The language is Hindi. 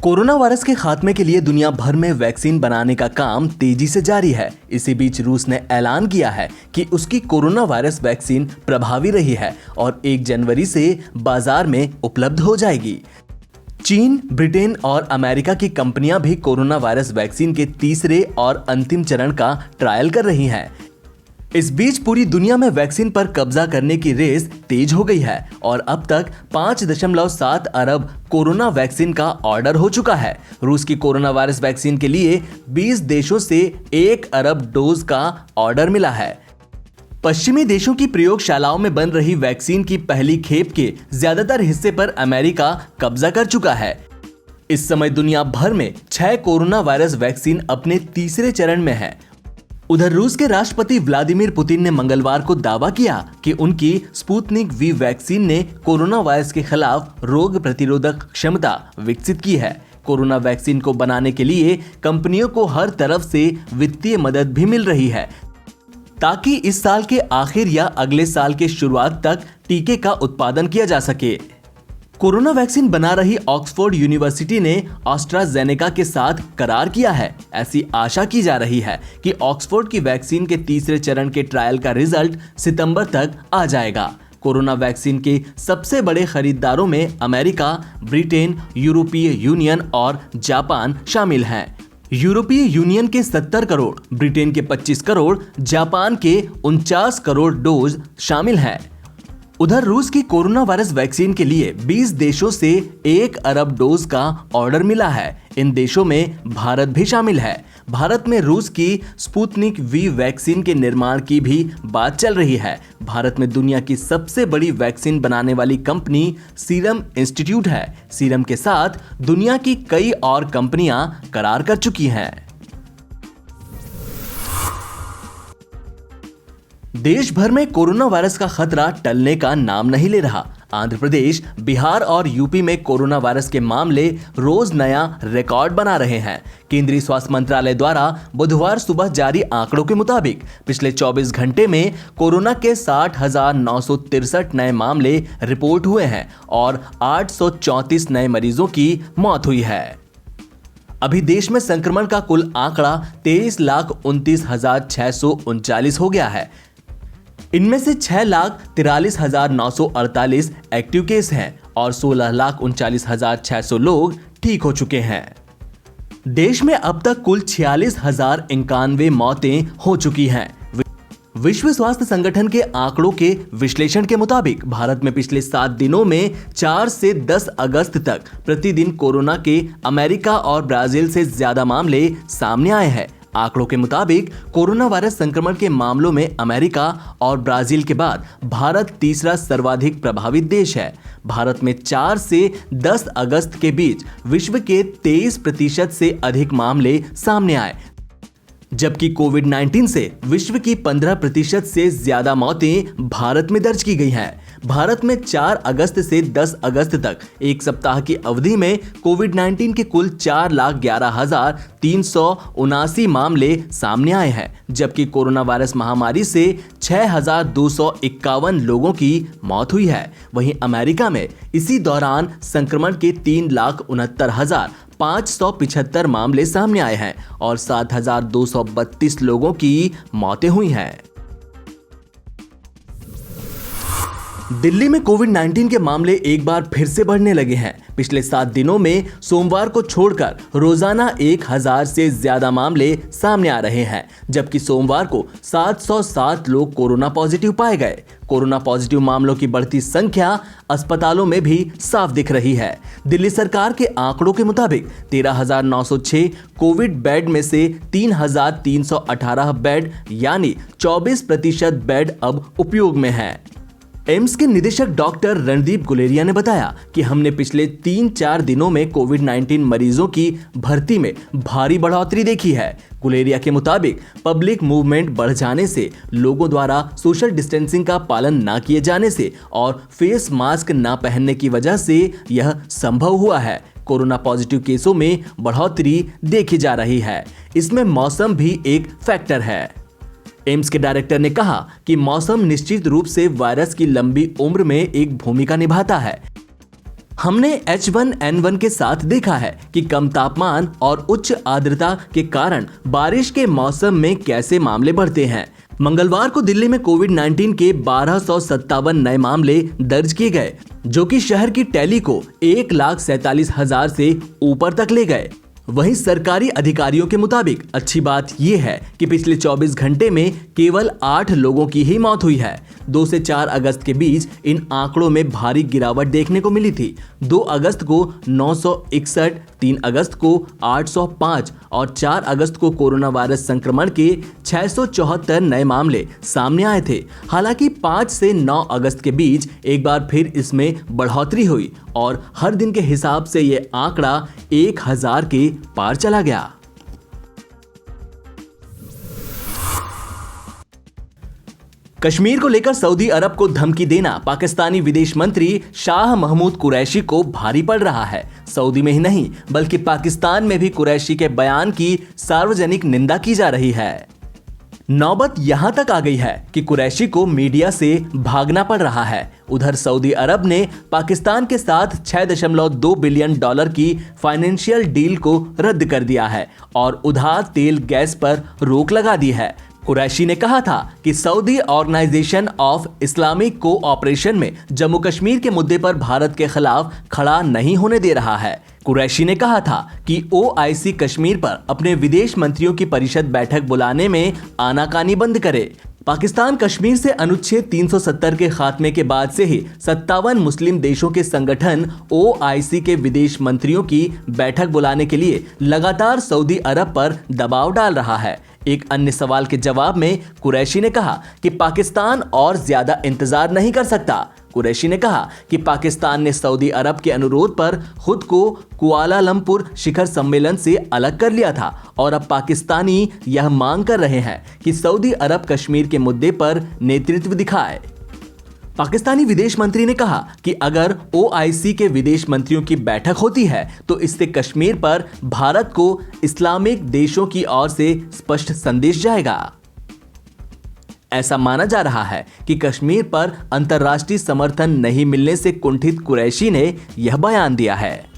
कोरोना वायरस के खात्मे के लिए दुनिया भर में वैक्सीन बनाने का काम तेजी से जारी है। इसी बीच रूस ने ऐलान किया है कि उसकी कोरोना वायरस वैक्सीन प्रभावी रही है और 1 जनवरी से बाजार में उपलब्ध हो जाएगी। चीन, ब्रिटेन और अमेरिका की कंपनियां भी कोरोना वायरस वैक्सीन के तीसरे और अंतिम चरण का ट्रायल कर रही हैं। इस बीच पूरी दुनिया में वैक्सीन पर कब्जा करने की रेस तेज हो गई है और अब तक 5.7 अरब कोरोना वैक्सीन का ऑर्डर हो चुका है। रूस की कोरोना वायरस वैक्सीन के लिए 20 देशों से 1 अरब डोज का ऑर्डर मिला है। पश्चिमी देशों की प्रयोगशालाओं में बन रही वैक्सीन की पहली खेप के ज्यादातर हिस्से पर अमेरिका कब्जा कर चुका है। इस समय दुनिया भर में 6 कोरोना वायरस वैक्सीन अपने तीसरे चरण में है। उधर रूस के राष्ट्रपति व्लादिमीर पुतिन ने मंगलवार को दावा किया कि उनकी स्पुतनिक वी वैक्सीन ने कोरोना वायरस के खिलाफ रोग प्रतिरोधक क्षमता विकसित की है। कोरोना वैक्सीन को बनाने के लिए कंपनियों को हर तरफ से वित्तीय मदद भी मिल रही है ताकि इस साल के आखिर या अगले साल के शुरुआत तक टीके का उत्पादन किया जा सके। कोरोना वैक्सीन बना रही ऑक्सफोर्ड यूनिवर्सिटी ने एस्ट्राजेनेका के साथ करार किया है। ऐसी आशा की जा रही है कि ऑक्सफोर्ड की वैक्सीन के तीसरे चरण के ट्रायल का रिजल्ट सितंबर तक आ जाएगा। कोरोना वैक्सीन के सबसे बड़े खरीदारों में अमेरिका, ब्रिटेन, यूरोपीय यूनियन और जापान शामिल हैं। यूरोपीय यूनियन के 70 करोड़, ब्रिटेन के 25 करोड़, जापान के 49 करोड़ डोज शामिल हैं। उधर रूस की कोरोना वायरस वैक्सीन के लिए 20 देशों से 1 अरब डोज का ऑर्डर मिला है। इन देशों में भारत भी शामिल है। भारत में रूस की स्पुतनिक वी वैक्सीन के निर्माण की भी बात चल रही है। भारत में दुनिया की सबसे बड़ी वैक्सीन बनाने वाली कंपनी सीरम इंस्टीट्यूट है। सीरम के साथ दुनिया की कई और कंपनियां करार कर चुकी हैं। देश भर में कोरोना वायरस का खतरा टलने का नाम नहीं ले रहा। आंध्र प्रदेश, बिहार और यूपी में कोरोना वायरस के मामले रोज नया रिकॉर्ड बना रहे हैं। केंद्रीय स्वास्थ्य मंत्रालय द्वारा बुधवार सुबह जारी आंकड़ों के मुताबिक पिछले 24 घंटे में कोरोना के 60,963 नए मामले रिपोर्ट हुए हैं और 834 नए मरीजों की मौत हुई है। अभी देश में संक्रमण का कुल आंकड़ा 23,29,639 हो गया है। इनमें से 6,43,948 एक्टिव केस हैं और 16,39,600 लोग ठीक हो चुके हैं। देश में अब तक कुल 46,091 मौतें हो चुकी हैं। विश्व स्वास्थ्य संगठन के आंकड़ों के विश्लेषण के मुताबिक भारत में पिछले 7 दिनों में 4 से 10 अगस्त तक प्रतिदिन कोरोना के अमेरिका और ब्राजील से ज्यादा मामले सामने आए हैं। आंकड़ों के मुताबिक कोरोना वायरस संक्रमण के मामलों में अमेरिका और ब्राजील के बाद भारत तीसरा सर्वाधिक प्रभावित देश है। भारत में 4 से 10 अगस्त के बीच विश्व के 23% से अधिक मामले सामने आए, जबकि कोविड-19 से विश्व की 15% से ज्यादा मौतें भारत में दर्ज की गई हैं। भारत में 4 अगस्त से 10 अगस्त तक एक सप्ताह की अवधि में कोविड-19 के कुल 4,11,379 मामले सामने आए हैं, जबकि कोरोना वायरस महामारी से 6,251 लोगों की मौत हुई है। वहीं अमेरिका में इसी दौरान संक्रमण के 3,69,575 मामले सामने आए हैं और 7,232 लोगों की मौतें हुई हैं। दिल्ली में कोविड-19 के मामले एक बार फिर से बढ़ने लगे हैं। पिछले 7 दिनों में सोमवार को छोड़कर रोजाना 1,000 से ज्यादा मामले सामने आ रहे हैं, जबकि सोमवार को 707 लोग कोरोना पॉजिटिव पाए गए। कोरोना पॉजिटिव मामलों की बढ़ती संख्या अस्पतालों में भी साफ दिख रही है। दिल्ली सरकार के आंकड़ों के मुताबिक 13,906 कोविड बेड में से 3,318 बेड यानी 24% बेड अब उपयोग में हैं। एम्स के निदेशक डॉक्टर रणदीप गुलेरिया ने बताया कि हमने पिछले 3-4 दिनों में कोविड-19 मरीजों की भर्ती में भारी बढ़ोतरी देखी है। गुलेरिया के मुताबिक पब्लिक मूवमेंट बढ़ जाने से, लोगों द्वारा सोशल डिस्टेंसिंग का पालन न किए जाने से और फेस मास्क न पहनने की वजह से यह संभव हुआ है। कोरोना पॉजिटिव केसों में बढ़ोतरी देखी जा रही है। इसमें मौसम भी एक फैक्टर है। एम्स के डायरेक्टर ने कहा कि मौसम निश्चित रूप से वायरस की लंबी उम्र में एक भूमिका निभाता है। हमने H1N1 के साथ देखा है कि कम तापमान और उच्च आर्द्रता के कारण बारिश के मौसम में कैसे मामले बढ़ते हैं। मंगलवार को दिल्ली में कोविड-19 के 1257 नए मामले दर्ज किए गए, जो कि शहर की टैली को 1,47,000 से ऊपर तक ले गए। वहीं सरकारी अधिकारियों के मुताबिक अच्छी बात यह है कि पिछले 24 घंटे में केवल 8 लोगों की ही मौत हुई है। 2 से 4 अगस्त के बीच इन आंकड़ों में भारी गिरावट देखने को मिली थी। 2 अगस्त को 961, 3 अगस्त को 805 और 4 अगस्त को कोरोना वायरस संक्रमण के 674 नए मामले सामने आए थे। हालांकि 5 से 9 अगस्त के बीच एक बार फिर इसमें बढ़ोतरी हुई और हर दिन के हिसाब से ये आंकड़ा 1000 के पार चला गया। कश्मीर को लेकर सऊदी अरब को धमकी देना पाकिस्तानी विदेश मंत्री शाह महमूद कुरैशी को भारी पड़ रहा है। सऊदी में ही नहीं बल्कि पाकिस्तान में भी कुरैशी के बयान की सार्वजनिक निंदा की जा रही है। नौबत यहां तक आ गई है कि कुरैशी को मीडिया से भागना पड़ रहा है। उधर सऊदी अरब ने पाकिस्तान के साथ $6.2 बिलियन की फाइनेंशियल डील को रद्द कर दिया है और उधार तेल गैस पर रोक लगा दी है। कुरैशी ने कहा था कि Saudi organisation of Islamic cooperation में जम्मू कश्मीर के मुद्दे पर भारत के खिलाफ खड़ा नहीं होने दे रहा है। कुरैशी ने कहा था कि OIC कश्मीर पर अपने विदेश मंत्रियों की परिषद बैठक बुलाने में आनाकानी बंद करे। पाकिस्तान कश्मीर से अनुच्छेद 370 के खात्मे के बाद से ही 57 मुस्लिम देशों के संगठन OIC के विदेश मंत्रियों की बैठक बुलाने के लिए लगातार सऊदी अरब पर दबाव डाल रहा है। एक अन्य सवाल के जवाब में कुरैशी ने कहा कि पाकिस्तान और ज्यादा इंतजार नहीं कर सकता। कुरैशी ने कहा कि पाकिस्तान ने सऊदी अरब के अनुरोध पर खुद को कुआलालंपुर शिखर सम्मेलन से अलग कर लिया था और अब पाकिस्तानी यह मांग कर रहे हैं कि सऊदी अरब कश्मीर के मुद्दे पर नेतृत्व दिखाए। पाकिस्तानी विदेश मंत्री ने कहा कि अगर OIC के विदेश मंत्रियों की बैठक होती है तो इससे कश्मीर पर भारत को इस्लामिक देशों की ओर से स्पष्ट संदेश जाएगा। ऐसा माना जा रहा है कि कश्मीर पर अंतर्राष्ट्रीय समर्थन नहीं मिलने से कुंठित कुरैशी ने यह बयान दिया है।